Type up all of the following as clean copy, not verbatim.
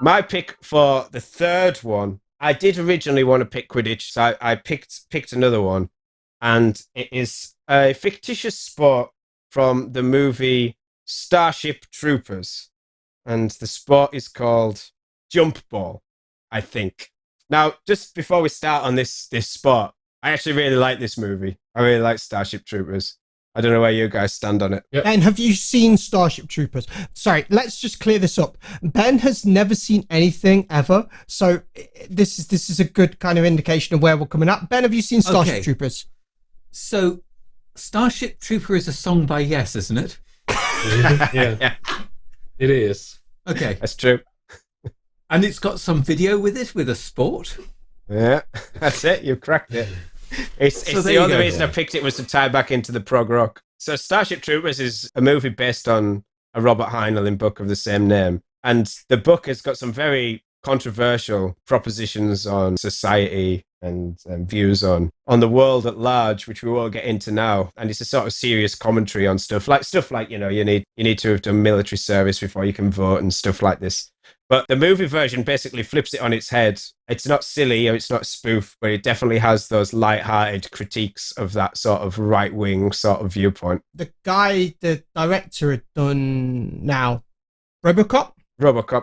My pick for the third one, I did originally want to pick Quidditch, so I picked another one, and it is a fictitious sport from the movie Starship Troopers, and the sport is called jump ball, I think. Now, just before we start on this sport, I actually really like this movie. I really like Starship Troopers. I don't know where you guys stand on it. Yep. Ben, have you seen Starship Troopers? Sorry, let's just clear this up. Ben has never seen anything ever, so this is a good kind of indication of where we're coming at. Ben, have you seen Starship Troopers? So, Starship Trooper is a song by Yes, isn't it? Yeah, it is. Okay, that's true. And it's got some video with it, with a sport. Yeah, that's it. You cracked it. It's the only reason I picked it was to tie back into the prog rock. So Starship Troopers is a movie based on a Robert Heinlein book of the same name. And the book has got some very controversial propositions on society and views on the world at large, which we won't get into now. And it's a sort of serious commentary on stuff like, you know, you need to have done military service before you can vote and stuff like this. But the movie version basically flips it on its head. It's not silly or it's not spoof, but it definitely has those light-hearted critiques of that sort of right-wing sort of viewpoint. The director had done now RoboCop,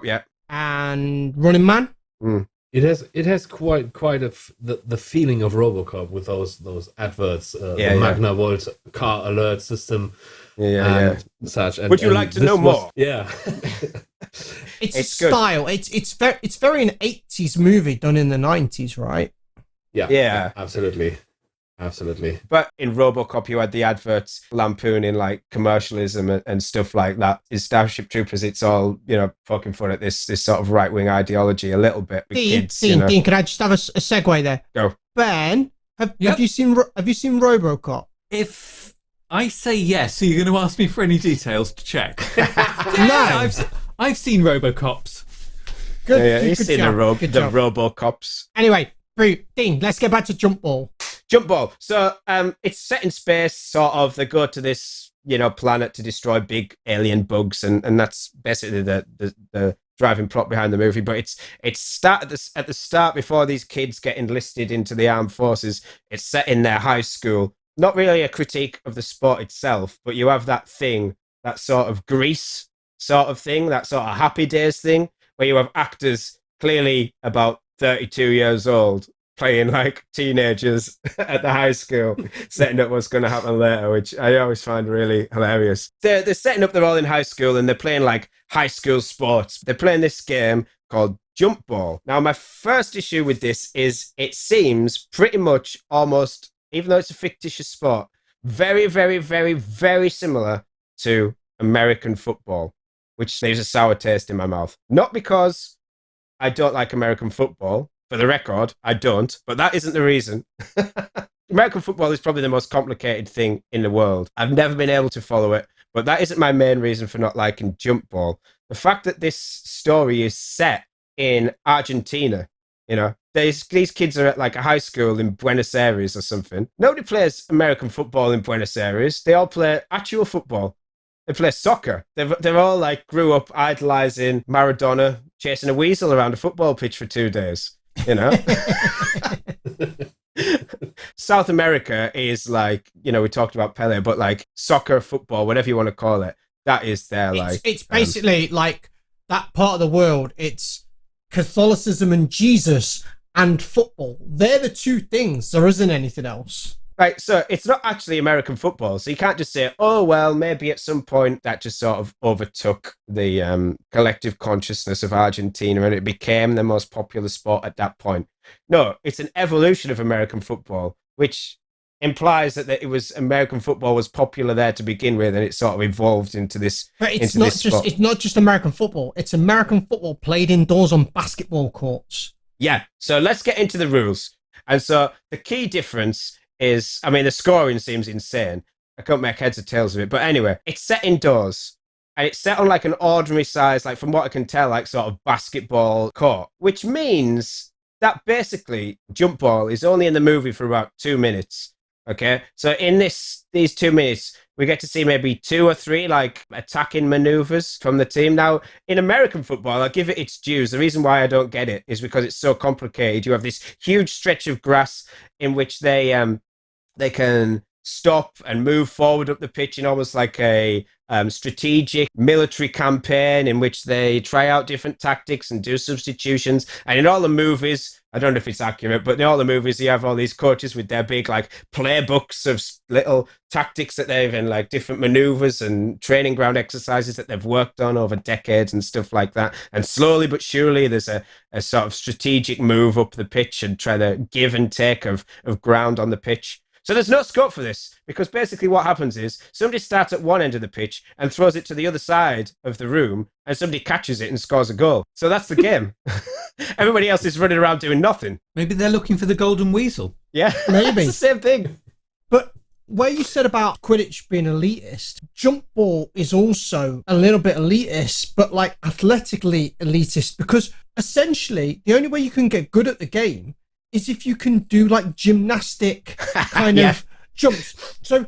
yeah, and Running Man. Mm. It has quite the feeling of RoboCop with those adverts, the Magna Volt car alert system. Yeah. Such. Would you like to know more? Yeah. It's style. Good. It's very an 80s movie done in the 90s, right? Yeah. Absolutely. But in RoboCop, you had the adverts lampooning like commercialism and stuff like that. In Starship Troopers, it's all, you know, poking fun at this sort of right-wing ideology a little bit with kids. Dean, can I just have a segue there? Go. Ben, have you seen RoboCop? If I say yes, are you going to ask me for any details to check? No. I've seen RoboCops. Good. Yeah, he's seen the RoboCops. Anyway, Dean, let's get back to Jump Ball. Jump Ball. So it's set in space, sort of. They go to this, you know, planet to destroy big alien bugs, and that's basically the driving plot behind the movie. But it's start at the start before these kids get enlisted into the armed forces. It's set in their high school. Not really a critique of the sport itself, but you have that thing, that sort of Grease sort of thing, that sort of Happy Days thing, where you have actors clearly about 32 years old playing like teenagers at the high school, setting up what's going to happen later, which I always find really hilarious. They're setting up, they're all in high school, and they're playing like high school sports. They're playing this game called Jump Ball. Now, my first issue with this is it seems pretty much almost, even though it's a fictitious sport, very, very, very, very similar to American football, which leaves a sour taste in my mouth. Not because I don't like American football. For the record, I don't, but that isn't the reason. American football is probably the most complicated thing in the world. I've never been able to follow it, but that isn't my main reason for not liking Jump Ball. The fact that this story is set in Argentina, you know, these kids are at like a high school in Buenos Aires or something. Nobody plays American football in Buenos Aires. They all play actual football. They play soccer. They're all like grew up idolizing Maradona, chasing a weasel around a football pitch for 2 days. You know, South America is like, you know, we talked about Pele, but like soccer, football, whatever you want to call it, that is their it's basically like that part of the world. It's Catholicism and Jesus and football. They're the two things. There isn't anything else. Right, so it's not actually American football, so you can't just say, oh, well, maybe at some point that just sort of overtook the collective consciousness of Argentina and it became the most popular sport at that point. No, it's an evolution of American football, which implies that it was American football was popular there to begin with, and it sort of evolved into this. But it's not just American football. It's American football played indoors on basketball courts. Yeah, so let's get into the rules. And so the key difference is, I mean, the scoring seems insane. I can't make heads or tails of it. But anyway, it's set indoors. And it's set on like an ordinary size, like from what I can tell, like sort of basketball court. Which means that basically Jump Ball is only in the movie for about 2 minutes. Okay? So in these 2 minutes, we get to see maybe 2 or 3 like attacking maneuvers from the team. Now, in American football, I'll give it its dues. The reason why I don't get it is because it's so complicated. You have this huge stretch of grass in which they can stop and move forward up the pitch in almost like a strategic military campaign in which they try out different tactics and do substitutions. And in all the movies, I don't know if it's accurate, but in all the movies, you have all these coaches with their big like playbooks of little tactics that they've in like different maneuvers and training ground exercises that they've worked on over decades and stuff like that. And slowly but surely, there's a sort of strategic move up the pitch and try to give and take of ground on the pitch. So there's no scope for this, because basically what happens is somebody starts at one end of the pitch and throws it to the other side of the room, and somebody catches it and scores a goal. So that's the game. Everybody else is running around doing nothing. Maybe they're looking for the golden weasel. Yeah, maybe. It's the same thing. But where you said about Quidditch being elitist, jump ball is also a little bit elitist, but like athletically elitist, because essentially the only way you can get good at the game is if you can do like gymnastic kind of jumps. So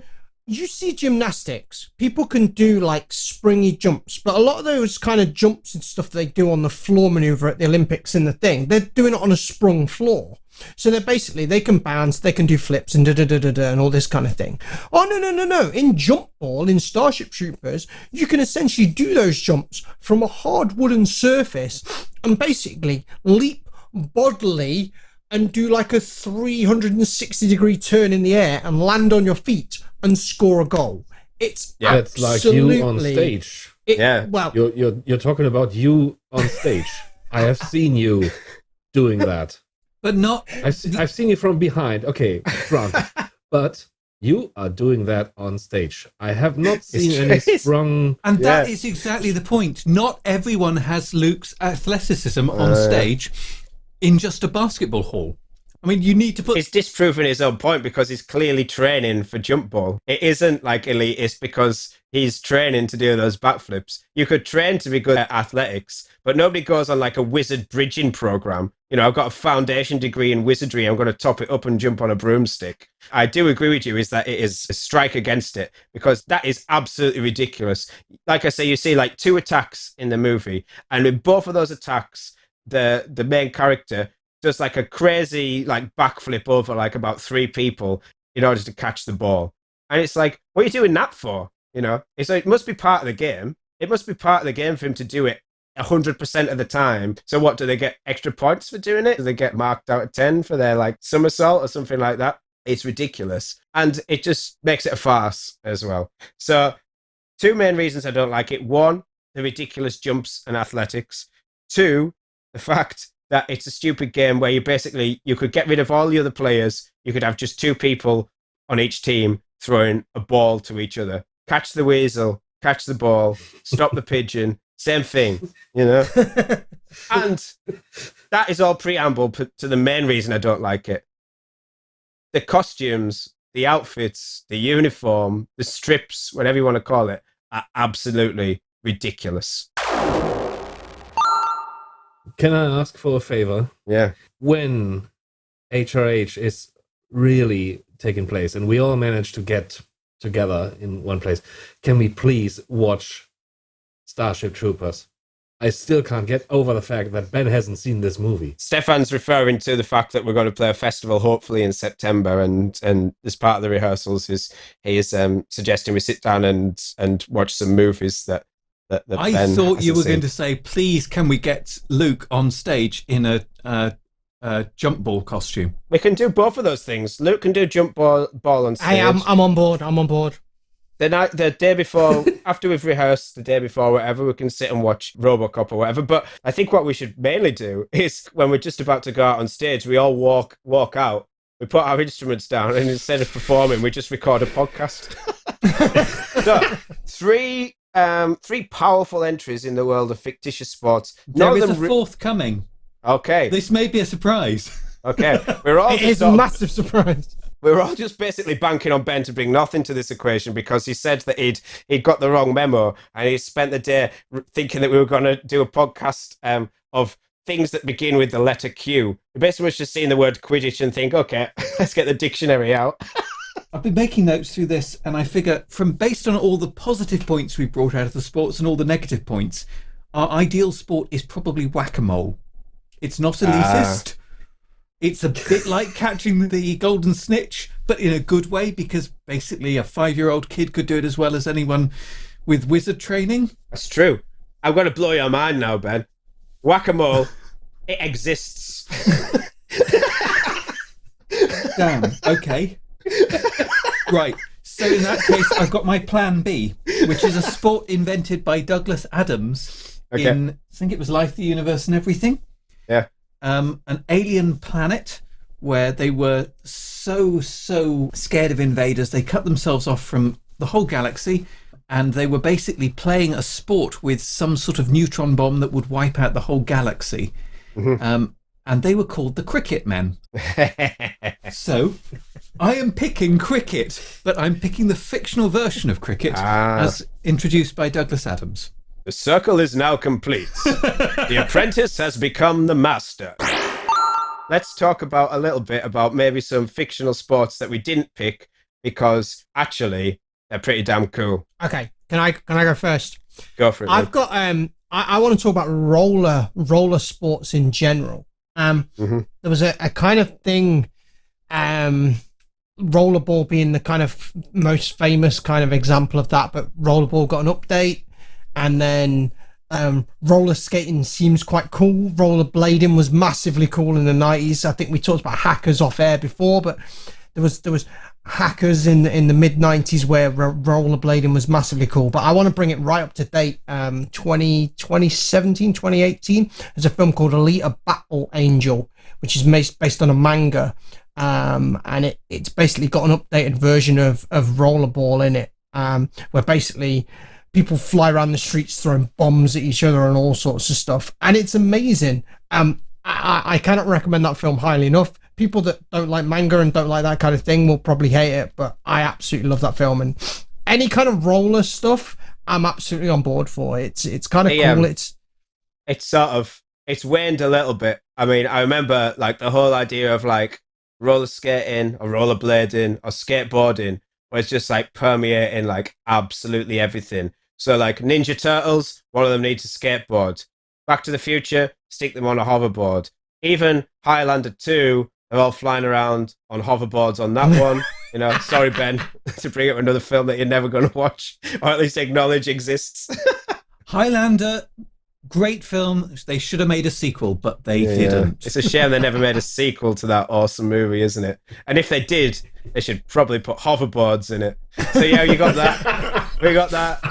you see gymnastics, people can do like springy jumps, but a lot of those kind of jumps and stuff they do on the floor maneuver at the Olympics and the thing, they're doing it on a sprung floor. So they're basically, they can bounce, they can do flips and and all this kind of thing. Oh, no. In jump ball, in Starship Troopers, you can essentially do those jumps from a hard wooden surface and basically leap bodily and do like a 360-degree turn in the air and land on your feet and score a goal. It's it's like you on stage. Well, you're talking about you on stage. I have seen you doing that, but not. I've seen you from behind. Okay, front, but you are doing that on stage. I have not seen any sprung. And that is exactly the point. Not everyone has Luke's athleticism on stage. In just a basketball hall. I mean, you need to put... He's disproving his own point because he's clearly training for jump ball. It isn't like elitist because he's training to do those backflips. You could train to be good at athletics, but nobody goes on like a wizard bridging program. You know, I've got a foundation degree in wizardry. I'm going to top it up and jump on a broomstick. I do agree with you is that it is a strike against it, because that is absolutely ridiculous. Like I say, you see like 2 attacks in the movie, and in both of those attacks, the main character does like a crazy like backflip over like about 3 people in order to catch the ball. And it's like, what are you doing that for? You know, it's like, it must be part of the game. It must be part of the game for him to do it 100% of the time. So what, do they get extra points for doing it? Do they get marked out of 10 for their like somersault or something like that? It's ridiculous. And it just makes it a farce as well. So 2 main reasons I don't like it. 1, the ridiculous jumps and athletics. 2, the fact that it's a stupid game where you could get rid of all the other players. You could have just 2 people on each team throwing a ball to each other. Catch the weasel, catch the ball, stop the pigeon, same thing, you know? And that is all preamble to the main reason I don't like it. The costumes, the outfits, the uniform, the strips, whatever you want to call it, are absolutely ridiculous. Can I ask for a favor? Yeah. When HRH is really taking place and we all manage to get together in one place, can we please watch Starship Troopers? I still can't get over the fact that Ben hasn't seen this movie. Stefan's referring to the fact that we're going to play a festival hopefully in September, and as part of the rehearsals he is suggesting we sit down and watch some movies that I Ben thought you were seen. going to say, please, can we get Luke on stage in a jump ball costume? We can do both of those things. Luke can do jump ball on stage. Hey, I'm on board. I'm on board. The day before, after we've rehearsed, the day before, whatever, we can sit and watch RoboCop or whatever. But I think what we should mainly do is when we're just about to go out on stage, we all walk out. We put our instruments down, and instead of performing, we just record a podcast. So, 3 powerful entries in the world of fictitious sports. There is a 4th coming. Okay. This may be a surprise. Okay. We're all It is a massive surprise. We're all just basically banking on Ben to bring nothing to this equation because he said that he'd got the wrong memo, and he spent the day thinking that we were going to do a podcast of things that begin with the letter Q. He basically was just seeing the word Quidditch and think, okay, let's get the dictionary out. I've been making notes through this, and I figure based on all the positive points we brought out of the sports and all the negative points, our ideal sport is probably whack-a-mole. It's not elitist. It's a bit like catching the golden snitch, but in a good way, because basically a 5-year-old kid could do it as well as anyone with wizard training. That's true. I'm going to blow your mind now, Ben. Whack-a-mole, it exists. Damn. Okay. Right. So in that case, I've got my plan B, which is a sport invented by Douglas Adams in, I think it was Life, the Universe and Everything. Yeah. An alien planet where they were so scared of invaders, they cut themselves off from the whole galaxy, and they were basically playing a sport with some sort of neutron bomb that would wipe out the whole galaxy. Mm-hmm. And they were called the Cricket Men. So I am picking cricket, but I'm picking the fictional version of cricket as introduced by Douglas Adams. The circle is now complete. The apprentice has become the master. Let's talk a little bit about maybe some fictional sports that we didn't pick because actually they're pretty damn cool. Okay, can I go first? Go for it. I've got I want to talk about roller sports in general. There was a kind of thing, rollerball being the kind of most famous kind of example of that, but rollerball got an update, and then roller skating seems quite cool. Rollerblading was massively cool in the 90s. I think we talked about hackers off air before, but there was hackers in the mid 90s where rollerblading was massively cool. But I want to bring it right up to date. 2017, 2018, there's a film called Alita Battle Angel, which is based on a manga, and it's basically got an updated version of rollerball in it, where basically people fly around the streets throwing bombs at each other and all sorts of stuff, and it's amazing. I cannot recommend that film highly enough. People that don't like manga and don't like that kind of thing will probably hate it, but I absolutely love that film. And any kind of roller stuff, I'm absolutely on board for. It's kind of cool. It's waned a little bit. I mean, I remember like the whole idea of like roller skating or rollerblading or skateboarding was just like permeating like absolutely everything. So like Ninja Turtles, one of them needs a skateboard. Back to the Future, stick them on a hoverboard. Even Highlander 2, they're all flying around on hoverboards on that one. You know, sorry, Ben, to bring up another film that you're never going to watch, or at least acknowledge exists. Highlander, great film. They should have made a sequel, but they didn't. It's a shame they never made a sequel to that awesome movie, isn't it? And if they did, they should probably put hoverboards in it. So yeah, you got that. We got that.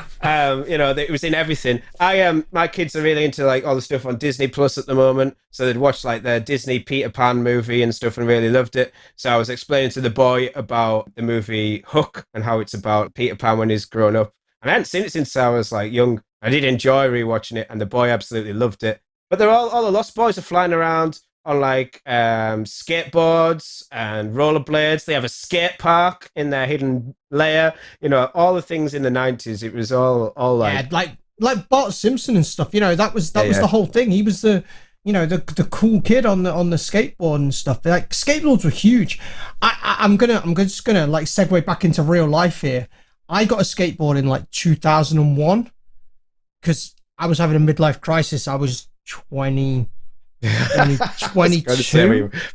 You know, it was in everything. My kids are really into like all the stuff on Disney Plus at the moment. So they'd watch like the Disney Peter Pan movie and stuff and really loved it. So I was explaining to the boy about the movie Hook and how it's about Peter Pan when he's grown up. And I hadn't seen it since I was like young. I did enjoy rewatching it, and the boy absolutely loved it. But they're all the Lost Boys are flying around on like skateboards and rollerblades. They have a skate park in their hidden lair. You know, all the things in the 90s. It was all like like Bart Simpson and stuff. You know, that was the whole thing. He was the cool kid on the skateboard and stuff. Like skateboards were huge. I'm just gonna like segue back into real life here. I got a skateboard in like 2001 because I was having a midlife crisis. I was 22,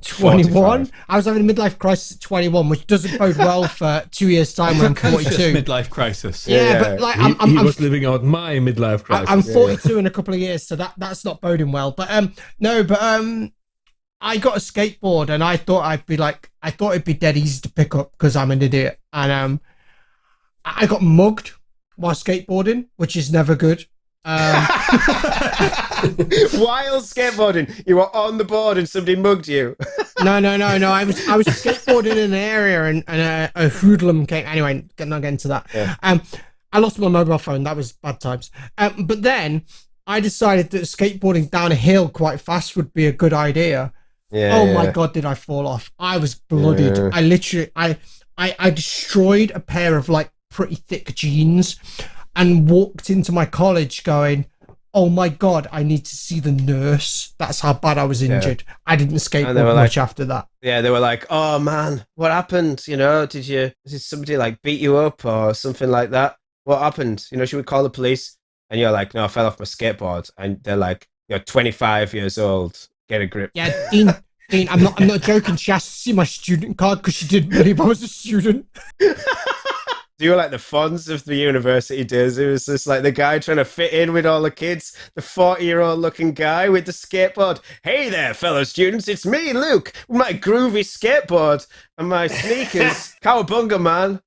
21. I was having a midlife crisis at 21, which doesn't bode well for 2 years' time when I'm 42. Midlife crisis. Yeah, but like he was living out my midlife crisis. I'm 42 in a couple of years, so that's not boding well. But I got a skateboard, and I thought it'd be dead easy to pick up because I'm an idiot, and I got mugged while skateboarding, which is never good. While skateboarding, you were on the board and somebody mugged you. No. I was skateboarding in an area, and a hoodlum came. Anyway, not getting to that. Yeah. I lost my mobile phone. That was bad times. But then I decided that skateboarding down a hill quite fast would be a good idea. Yeah. My God, did I fall off? I was bloodied. Yeah. I literally, I destroyed a pair of like pretty thick jeans and walked into my college going, oh my God, I need to see the nurse. That's how bad I was injured. Yeah. I didn't skateboard much after that. Yeah, they were like, oh man, what happened? You know, did somebody like beat you up or something like that? What happened? You know, should we call the police? And you're like, no, I fell off my skateboard. And they're like, you're 25 years old. Get a grip. Yeah, Dean, I'm not joking. She asked to see my student card because she didn't believe I was a student. You were like the Fonz of the university days. It was just like the guy trying to fit in with all the kids, the 40-year-old looking guy with the skateboard. Hey there, fellow students, it's me, Luke, with my groovy skateboard and my sneakers. Cowabunga, man.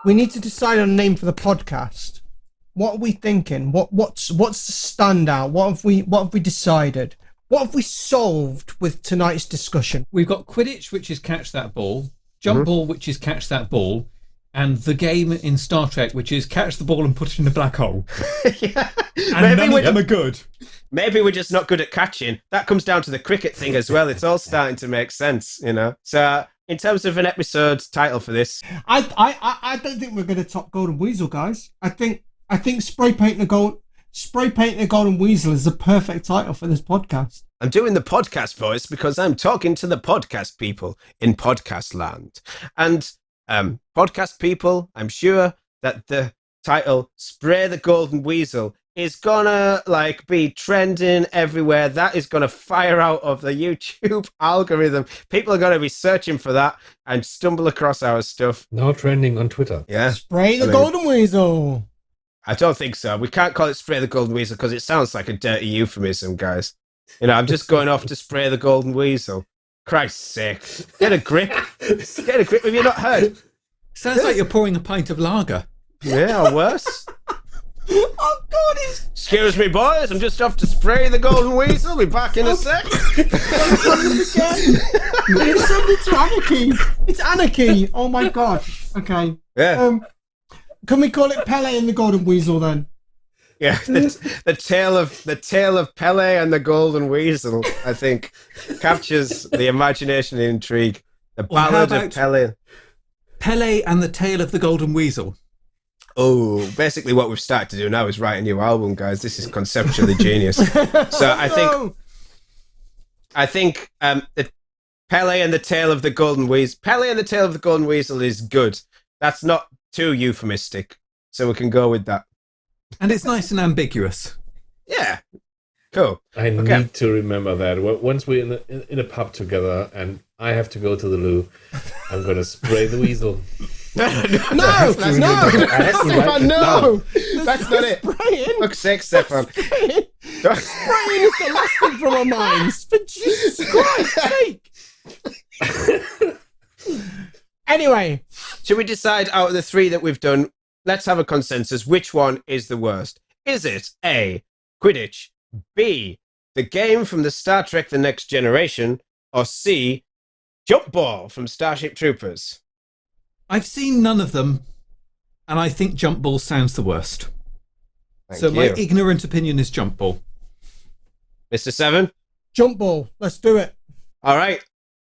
We need to decide on a name for the podcast. What are we thinking? What's the standout? What have we decided? What have we solved with tonight's discussion? We've got Quidditch, which is catch that ball, jump ball, which is catch that ball, and the game in Star Trek, which is catch the ball and put it in a black hole. Yeah. And none of them are good. Maybe we're just not good at catching. That comes down to the cricket thing as well. It's all starting to make sense, you know. So in terms of an episode title for this, I don't think we're going to top Golden Weasel, guys. I think spray painting a golden weasel is the perfect title for this podcast. I'm doing the podcast voice because I'm talking to the podcast people in podcast land. And podcast people, I'm sure that the title Spray the Golden Weasel is gonna like be trending everywhere. That is gonna fire out of the YouTube algorithm. People are gonna be searching for that and stumble across our stuff. Now trending on Twitter. Yeah. Spray the golden weasel. I don't think so. We can't call it Spray the Golden Weasel because it sounds like a dirty euphemism, guys. You know, I'm just going off to spray the Golden Weasel. Christ's sake. Get a grip. Get a grip. Have you not heard? Sounds like you're pouring a pint of lager. Yeah, or worse. Oh, God. Excuse me, boys. I'm just off to spray the Golden Weasel. Be back in a sec. It's to anarchy. It's anarchy. Oh, my God. Okay. Yeah. Can we call it Pele and the Golden Weasel then? Yeah, the tale of Pele and the Golden Weasel, I think, captures the imagination and intrigue. The Ballad of Pele. Pele and the Tale of the Golden Weasel. Oh, basically what we've started to do now is write a new album, guys. This is conceptually genius. So I think the Pele and the Tale of the Golden Weasel. Pele and the Tale of the Golden Weasel is good. That's not too euphemistic, so we can go with that. And it's nice and ambiguous. Yeah, cool. I need to remember that. Once we're in a pub together and I have to go to the loo, I'm going to spray the weasel. No! Stefan, no! That's not it. Spraying. Fuck's sake, Stefan. Spraying is the last thing from our minds. For Jesus Christ's sake. Anyway. Should we decide out of the three that we've done, let's have a consensus. Which one is the worst? Is it A, Quidditch, B, the game from the Star Trek The Next Generation, or C, Jump Ball from Starship Troopers? I've seen none of them, and I think Jump Ball sounds the worst. Thank so you. My ignorant opinion is Jump Ball. Mr. Seven? Jump Ball. Let's do it. All right.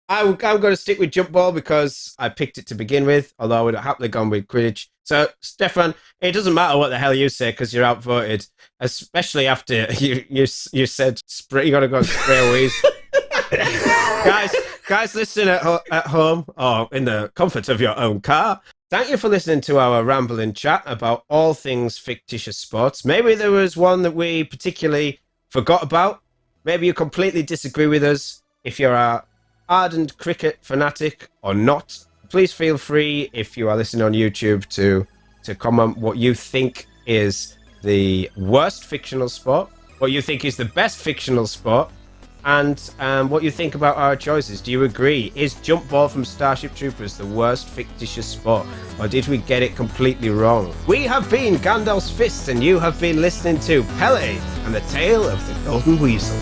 I'm going to stick with Jump Ball because I picked it to begin with, although I would have happily gone with Quidditch. So, Stefan, it doesn't matter what the hell you say because you're outvoted, especially after you said spray. You got to go spray a wheeze. Guys, listen at home or in the comfort of your own car. Thank you for listening to our rambling chat about all things fictitious sports. Maybe there was one that we particularly forgot about. Maybe you completely disagree with us. If you're a ardent cricket fanatic or not, please feel free, if you are listening on YouTube, to comment what you think is the worst fictional sport, what you think is the best fictional sport, and what you think about our choices. Do you agree? Is Jump Ball from Starship Troopers the worst fictitious sport, or did we get it completely wrong? We have been Gandalf's Fist, and you have been listening to Pele and the Tale of the Golden Weasel.